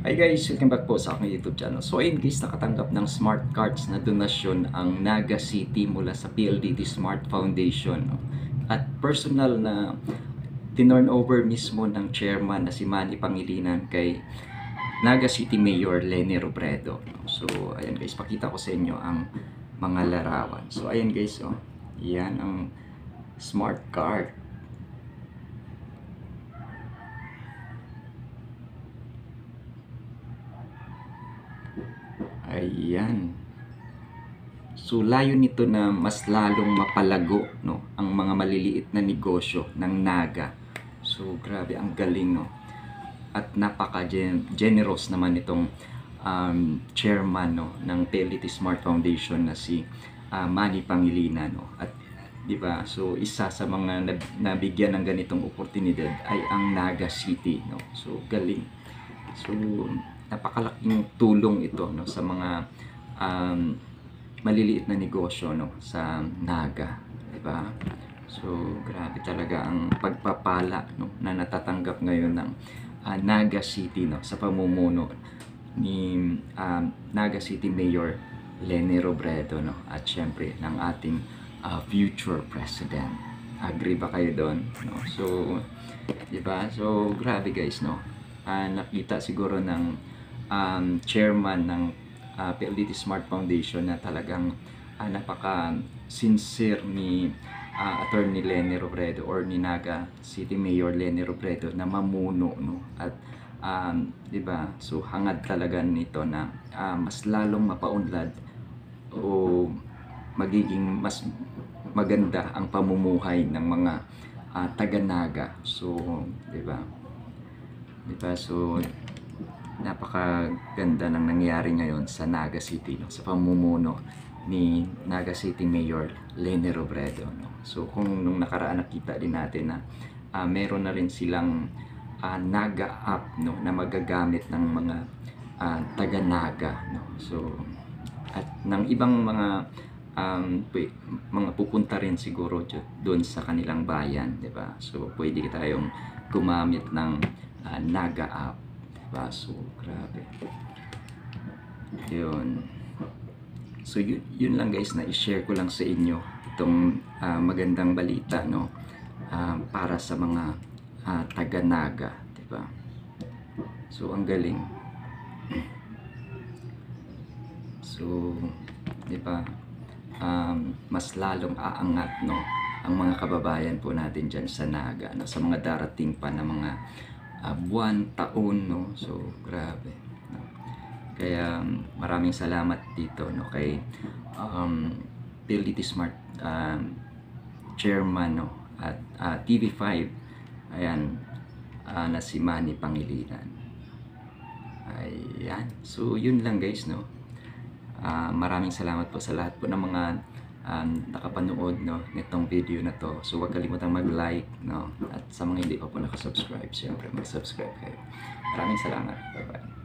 Hi guys, welcome back po sa aking YouTube channel. So ayun guys, nakatanggap ng smart cards na donasyon ang Naga City mula sa PLDT Smart Foundation. No? At personal na tinurn over mismo ng chairman na si Manny Pangilinan kay Naga City Mayor Leni Robredo. No? So ayan guys, pakita ko sa inyo ang mga larawan. So ayan guys, oh, yan ang smart card. Ayan. So layo nito na mas lalong mapalago no ang mga maliliit na negosyo ng Naga. So grabe ang galing no. At napaka-generous naman itong chairman no ng PLDT Smart Foundation na si Manny Pangilinan no. At 'di ba? So isa sa mga nabigyan ng ganitong oportunidad ay ang Naga City no. So galing. So napakalaking tulong ito no sa mga maliliit na negosyo no sa Naga, 'di ba? So grabe talaga ang pagpapala no na natatanggap ngayon ng Naga City no sa pamumuno ni Naga City Mayor Leni Robredo no at syempre ng ating future president. Agree ba kayo doon? No? So, 'di ba? So grabe guys no. Nakita siguro ng chairman ng PLDT Smart Foundation na talagang napaka-sincere ni Attorney Leni Robredo or ni Naga City Mayor Leni Robredo na mamuno no at 'di ba? So hangad talaga nito na mas lalong mapaunlad o magiging mas maganda ang pamumuhay ng mga taga-Naga. So, 'di ba? 'Di ba? So napakaganda ng nangyari ngayon sa Naga City no, sa pamumuno ni Naga City Mayor Leni Robredo no. So kung nung nakaraan nakita din natin na meron na rin silang Naga app no na magagamit ng mga taga-Naga no. So at ng ibang mga pupunta rin siguro doon sa kanilang bayan, 'di ba? So pwede tayong gumamit ng Naga app. So, grabe. Yun. So, yun lang guys na i-share ko lang sa inyo itong magandang balita, no? Para sa mga taga-Naga, diba? So, ang galing. So, diba? Mas lalong aangat, no? Ang mga kababayan po natin dyan sa Naga, no? Sa mga darating pa na mga buwan, taon no. So grabe no? Kaya maraming salamat dito no kay PLDT Smart chairman no at TV5 ayan na si Manny Pangilinan. Ayan, so yun lang guys no. Maraming salamat po sa lahat po ng mga nakapanood no nitong video na to. So huwag kalimutang mag-like no at sa mga hindi pa po nakasubscribe, syempre mag-subscribe kayo. Maraming salamat. Bye bye.